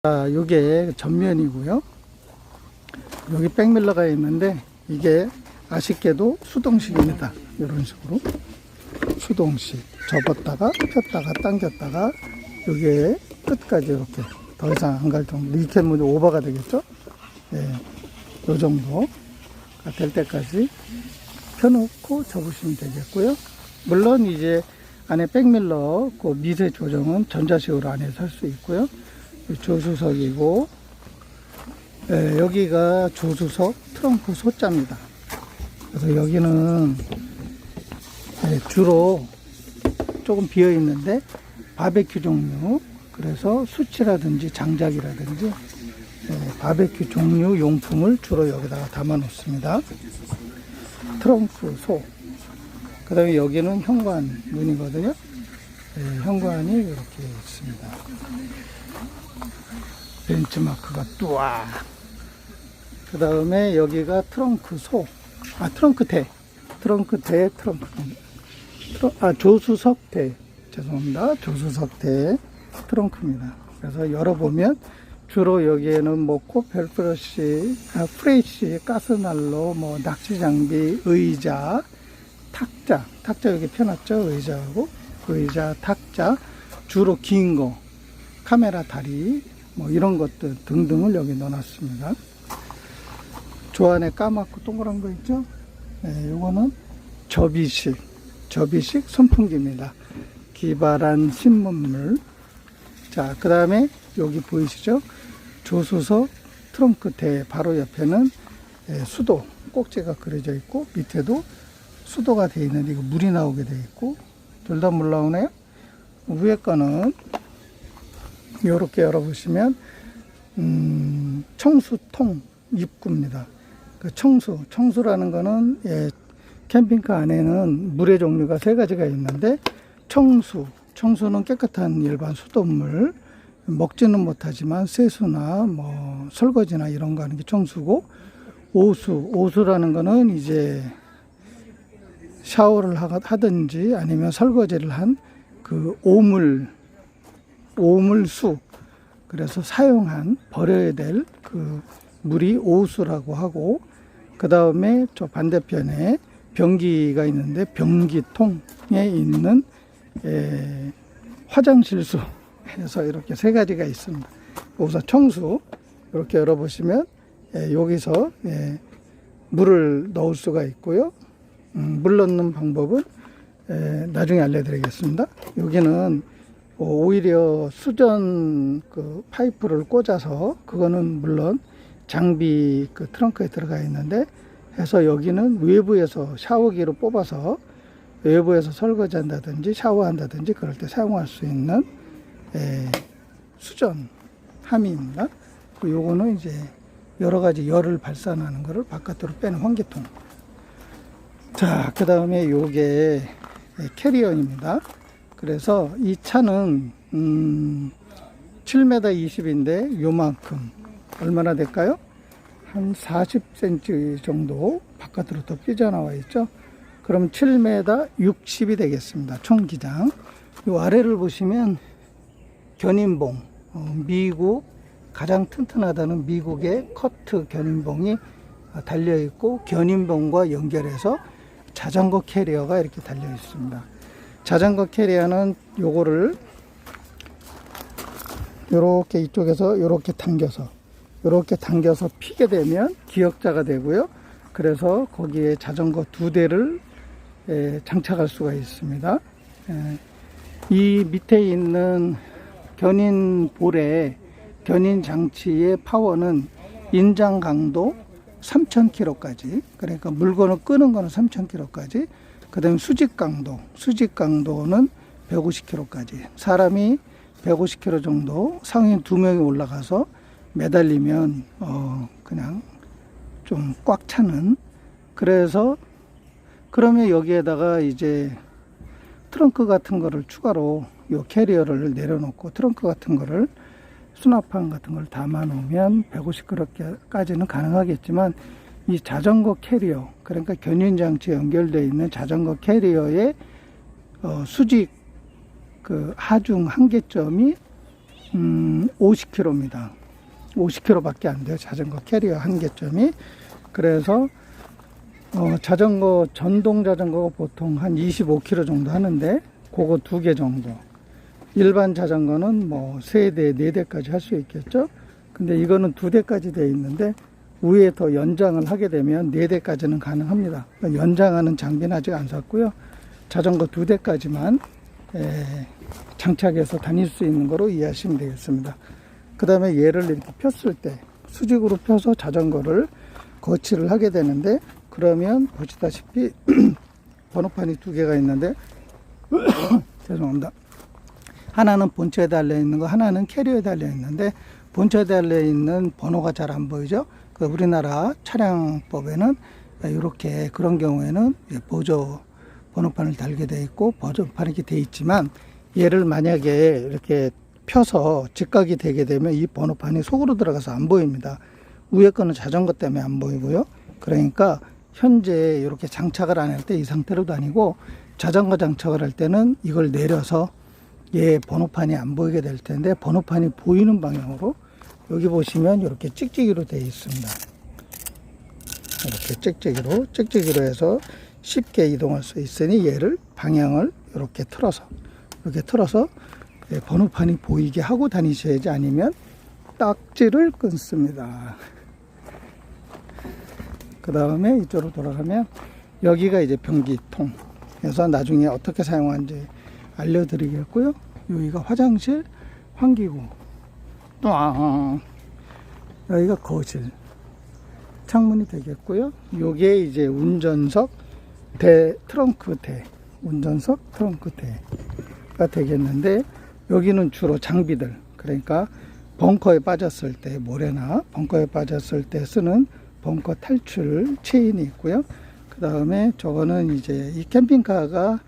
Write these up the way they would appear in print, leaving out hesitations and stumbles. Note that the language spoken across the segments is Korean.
자, 요게 전면이고요. 여기 백밀러가 있는데 이게 아쉽게도 수동식입니다. 이런 식으로 수동식 접었다가 폈다가 당겼다가 요게 끝까지 이렇게 더 이상 안 갈 정도, 이렇게 하면 오버가 되겠죠. 예, 요 정도 될 때까지 펴놓고 접으시면 되겠고요. 물론 이제 안에 백밀러 그 미세 조정은 전자식으로 안에서 할 수 있고요. 조수석이고, 예, 여기가 조수석 트렁크 소자입니다. 그래서 여기는 예, 주로 조금 비어 있는데 바베큐 종류, 그래서 수치라든지 장작이라든지 예, 바베큐 종류 용품을 주로 여기다가 담아 놓습니다. 트렁크 소. 그 다음에 여기는 현관 문이거든요. 예, 현관이 이렇게 있습니다. 벤츠마크가 뚜아. 그 다음에 여기가 트렁크 소. 트렁크 대. 트렁크 대, 조수석 대. 죄송합니다. 조수석 대 트렁크입니다. 그래서 열어보면 주로 여기에는 뭐 코펠 브러쉬, 프레쉬, 가스난로, 뭐 낚시 장비, 의자, 탁자 여기 펴놨죠. 의자, 탁자, 주로 긴 거, 카메라 다리, 뭐 이런 것들 등등을 여기 넣어놨습니다. 조 안에 까맣고 동그란 거 있죠? 네, 요거는 접이식 선풍기입니다. 기발한 신문물. 자, 그 다음에 여기 보이시죠? 조수석 트렁크 대 바로 옆에는 수도 꼭지가 그려져 있고, 밑에도 수도가 되어 있는데 이거 물이 나오게 되어 있고, 둘 다 물 나오네요. 위에 거는 이렇게 열어보시면 청수통 입구입니다. 그 청수라는 거는 캠핑카 안에는 물의 종류가 세 가지가 있는데, 청수는 깨끗한 일반 수돗물, 먹지는 못하지만 세수나 뭐 설거지나 이런 거 하는 게 청수고, 오수라는 거는 이제 샤워를 하든지 아니면 설거지를 한 그 오물수, 그래서 사용한 버려야 될 그 물이 오수라고 하고, 그 다음에 저 반대편에 변기가 있는데 변기통에 있는 화장실수 해서 이렇게 세 가지가 있습니다. 우선 청수 이렇게 열어보시면 여기서 물을 넣을 수가 있고요. 물 넣는 방법은 나중에 알려드리겠습니다. 여기는 오히려 수전 그 파이프를 꽂아서, 그거는 물론 장비 그 트렁크에 들어가 있는데 해서, 여기는 외부에서 샤워기로 뽑아서 외부에서 설거지 한다든지 샤워한다든지 그럴 때 사용할 수 있는 수전 함입니다. 요거는 이제 여러 가지 열을 발산하는 것을 바깥으로 빼는 환기통. 자, 그 다음에 요게 캐리어입니다. 그래서 이 차는 7m 20인데 요만큼, 얼마나 될까요? 한 40cm 정도 바깥으로 더 삐져나와 있죠. 그럼 7m 60이 되겠습니다. 총기장. 이 아래를 보시면 견인봉, 미국 가장 튼튼하다는 미국의 커트 견인봉이 달려 있고, 견인봉과 연결해서 자전거 캐리어가 이렇게 달려 있습니다. 자전거 캐리어는 요거를 요렇게 이쪽에서 요렇게 당겨서 피게 되면 기역자가 되고요. 그래서 거기에 자전거 2대를 장착할 수가 있습니다. 이 밑에 있는 견인볼의 견인 장치의 파워는 인장 강도 3000kg까지, 그러니까 물건을 끄는 거는 3000kg까지, 그 다음에 수직 강도는 150kg까지. 사람이 150kg 정도, 상인 2명이 올라가서 매달리면 그냥 좀 꽉 차는. 그래서 그러면 여기에다가 이제 트렁크 같은 거를 추가로 요 캐리어를 내려놓고 트렁크 같은 거를, 수납판 같은 걸 담아 놓으면 150kg까지는 가능하겠지만, 이 자전거 캐리어, 그러니까 견인 장치에 연결되어 있는 자전거 캐리어의 수직 그 하중 한계점이 50km입니다. 50km밖에 안 돼요. 자전거 캐리어 한계점이. 그래서 자전거, 전동 자전거가 보통 한 25km 정도 하는데 그거 2개 정도. 일반 자전거는 뭐 3대, 4대까지 할 수 있겠죠. 근데 이거는 2대까지 되어 있는데 위에 더 연장을 하게 되면 4대까지는 가능합니다. 그러니까 연장하는 장비는 아직 안 샀고요. 자전거 2대까지만 장착해서 다닐 수 있는 거로 이해하시면 되겠습니다. 그 다음에 얘를 이렇게 폈을 때 수직으로 펴서 자전거를 거치를 하게 되는데, 그러면 보시다시피 번호판이 2개가 있는데 죄송합니다. 하나는 본체에 달려 있는 거, 하나는 캐리어에 달려 있는데 본체에 달려 있는 번호가 잘 안 보이죠. 그 우리나라 차량법에는 이렇게 그런 경우에는 보조 번호판을 달게 되어 있고 번호판이 이렇게 되어 있지만, 얘를 만약에 이렇게 펴서 직각이 되게 되면 이 번호판이 속으로 들어가서 안 보입니다. 위에 거는 자전거 때문에 안 보이고요. 그러니까 현재 이렇게 장착을 안 할 때 이 상태로 다니고, 자전거 장착을 할 때는 이걸 내려서 얘 번호판이 안 보이게 될 텐데, 번호판이 보이는 방향으로 여기 보시면 이렇게 찍찍이로 되어 있습니다. 이렇게 찍찍이로 해서 쉽게 이동할 수 있으니 얘를 방향을 이렇게 틀어서 번호판이 보이게 하고 다니셔야지, 아니면 딱지를 끊습니다. 그 다음에 이쪽으로 돌아가면 여기가 이제 변기통. 그래서 나중에 어떻게 사용하는지 알려드리겠고요. 여기가 화장실, 환기구. 또 여기가 거실, 창문이 되겠고요. 요게 이제 운전석 운전석 트렁크대가 되겠는데, 여기는 주로 장비들, 그러니까 벙커에 빠졌을 때, 모래나 벙커에 빠졌을 때 쓰는 벙커 탈출 체인이 있고요. 그 다음에 저거는 이제 이 캠핑카가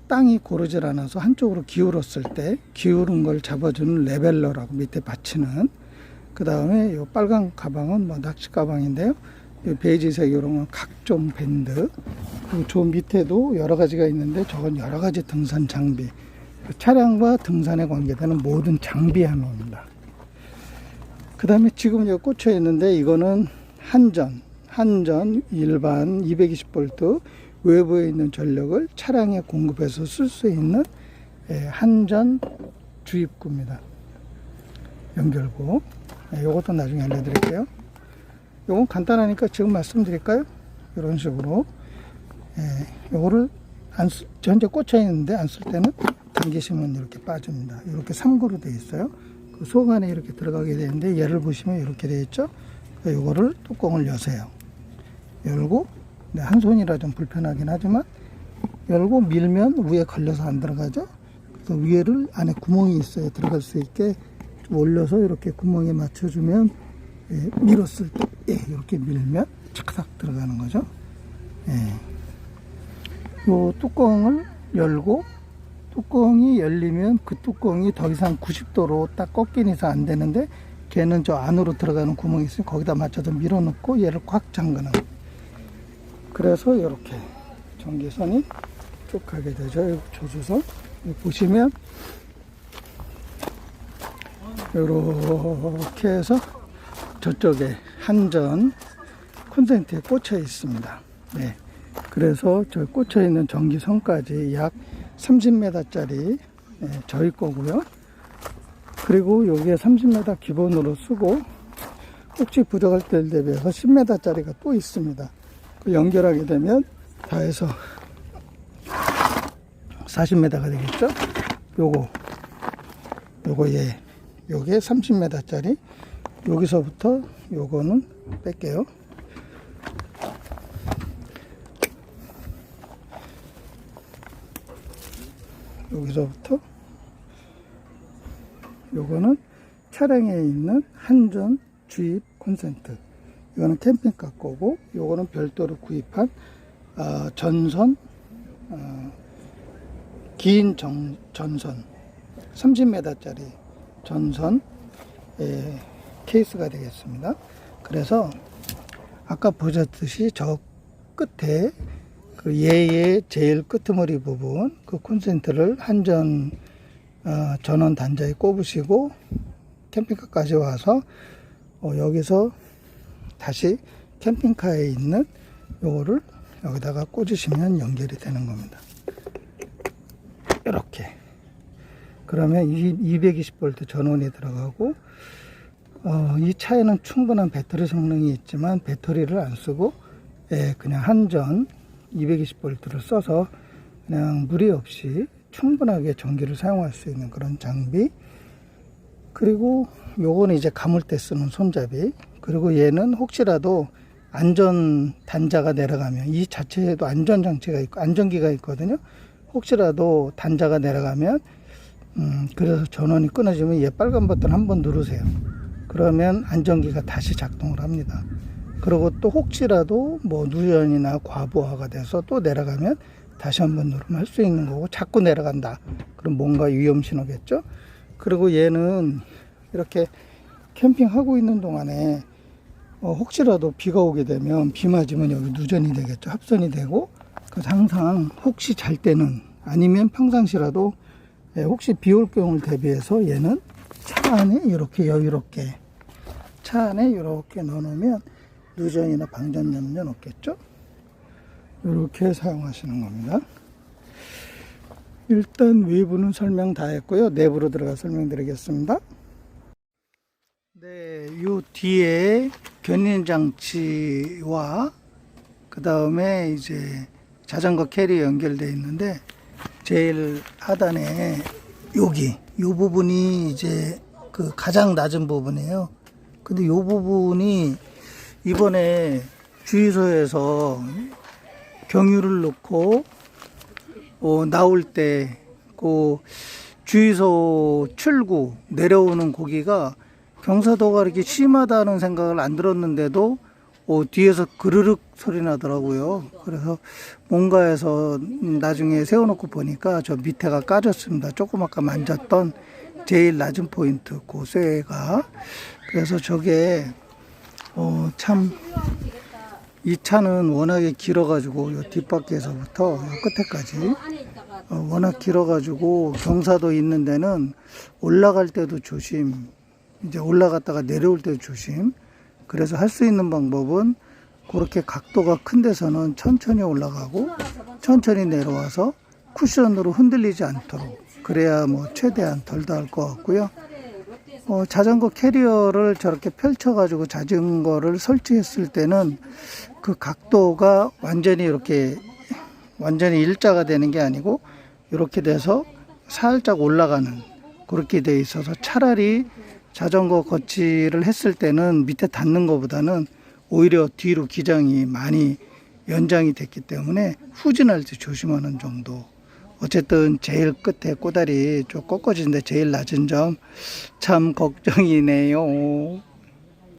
땅이 고르질 않아서 한쪽으로 기울었을 때 기울은 걸 잡아주는 레벨러라고 밑에 받치는. 그 다음에 이 빨간 가방은 뭐 낚시 가방인데요. 이 베이지색 이런 건 각종 밴드. 그리고 저 밑에도 여러 가지가 있는데 저건 여러 가지 등산 장비. 차량과 등산에 관계되는 모든 장비 함입니다. 그 다음에 지금 여기 꽂혀 있는데, 이거는 한전 일반 220V 외부에 있는 전력을 차량에 공급해서 쓸 수 있는 한전 주입구입니다. 연결구. 요것도 나중에 알려드릴게요. 요건 간단하니까 지금 말씀드릴까요? 이런 식으로. 요거를 현재 꽂혀 있는데 안 쓸 때는 당기시면 이렇게 빠집니다. 이렇게 3구로 되어 있어요. 그 속 안에 이렇게 들어가게 되는데, 얘를 보시면 이렇게 되어 있죠. 요거를 뚜껑을 여세요. 열고, 한 손이라 좀 불편하긴 하지만 열고 밀면 위에 걸려서 안 들어가죠. 그래서 위에를 안에 구멍이 있어야 들어갈 수 있게 좀 올려서 이렇게 구멍에 맞춰주면, 밀었을 때 이렇게 밀면 착착 들어가는 거죠. 요 뚜껑을 열고, 뚜껑이 열리면 그 뚜껑이 더 이상 90도로 딱 꺾인 이상 안 되는데, 걔는 저 안으로 들어가는 구멍이 있으니 거기다 맞춰서 밀어넣고 얘를 꽉 잠그는. 그래서 이렇게 전기선이 쭉 가게 되죠. 여기 조수선 보시면 이렇게 해서 저쪽에 한전 콘센트에 꽂혀 있습니다. 네. 그래서 저 꽂혀 있는 전기선까지 약 30m짜리 저희 거고요. 그리고 여기에 30m 기본으로 쓰고, 혹시 부족할 때를 대비해서 10m짜리가 또 있습니다. 연결하게 되면 다 해서 40m가 되겠죠. 요게 30m짜리. 여기서부터 요거는 뺄게요. 여기서부터 요거는 차량에 있는 한전 주입 콘센트. 이거는 캠핑카 거고, 요거는 별도로 구입한 전선, 긴 전선 30m짜리 전선 케이스가 되겠습니다. 그래서 아까 보셨듯이 저 끝에 그 얘의 제일 끄트머리 부분, 그 콘센트를 한전 전원 단자에 꼽으시고 캠핑카까지 와서 여기서 다시 캠핑카에 있는 요거를 여기다가 꽂으시면 연결이 되는 겁니다. 이렇게. 그러면 220V 전원이 들어가고 이 차에는 충분한 배터리 성능이 있지만 배터리를 안 쓰고 그냥 한전 220V를 써서 그냥 무리 없이 충분하게 전기를 사용할 수 있는 그런 장비. 그리고 요거는 이제 감을 때 쓰는 손잡이. 그리고 얘는 혹시라도 안전 단자가 내려가면, 이 자체에도 안전장치가 있고 안전기가 있거든요. 혹시라도 단자가 내려가면 그래서 전원이 끊어지면 얘 빨간 버튼 한번 누르세요. 그러면 안전기가 다시 작동을 합니다. 그리고 또 혹시라도 뭐 누전이나 과부하가 돼서 또 내려가면 다시 한번 누르면 할 수 있는 거고, 자꾸 내려간다 그럼 뭔가 위험 신호겠죠. 그리고 얘는 이렇게 캠핑하고 있는 동안에 혹시라도 비가 오게 되면 비 맞으면 여기 누전이 되겠죠. 합선이 되고, 그래서 항상 혹시 잘 때는 아니면 평상시라도 혹시 비 올 경우를 대비해서 얘는 차 안에 이렇게 여유롭게 차 안에 이렇게 넣어놓으면 누전이나 방전 염려는 없겠죠. 이렇게 사용하시는 겁니다. 일단 외부는 설명 다 했고요. 내부로 들어가 설명드리겠습니다. 네, 요 뒤에 견인 장치와 그 다음에 이제 자전거 캐리어 연결되어 있는데, 제일 하단에 여기 요 부분이 이제 그 가장 낮은 부분이에요. 근데 요 부분이 이번에 주유소에서 경유를 넣고 나올 때 그 주유소 출구 내려오는 고기가 경사도가 이렇게 심하다는 생각을 안 들었는데도 뒤에서 그르륵 소리 나더라고요. 그래서 뭔가에서 나중에 세워놓고 보니까 저 밑에가 까졌습니다. 조금 아까 만졌던 제일 낮은 포인트 그 쇠가. 그래서 저게 참 이 차는 워낙에 길어가지고 요 뒷바퀴에서부터 요 끝에까지 워낙 길어가지고 경사도 있는 데는 올라갈 때도 조심, 이제 올라갔다가 내려올 때도 조심. 그래서 할 수 있는 방법은 그렇게 각도가 큰 데서는 천천히 올라가고 천천히 내려와서 쿠션으로 흔들리지 않도록, 그래야 뭐 최대한 덜 닿을 것 같고요. 자전거 캐리어를 저렇게 펼쳐가지고 자전거를 설치했을 때는 그 각도가 완전히 이렇게 완전히 일자가 되는 게 아니고 이렇게 돼서 살짝 올라가는, 그렇게 돼 있어서 차라리 자전거 거치를 했을 때는 밑에 닿는 것보다는 오히려 뒤로 기장이 많이 연장이 됐기 때문에 후진할 때 조심하는 정도. 어쨌든 제일 끝에 꼬다리 좀 꺾어지는데 제일 낮은 점 참 걱정이네요.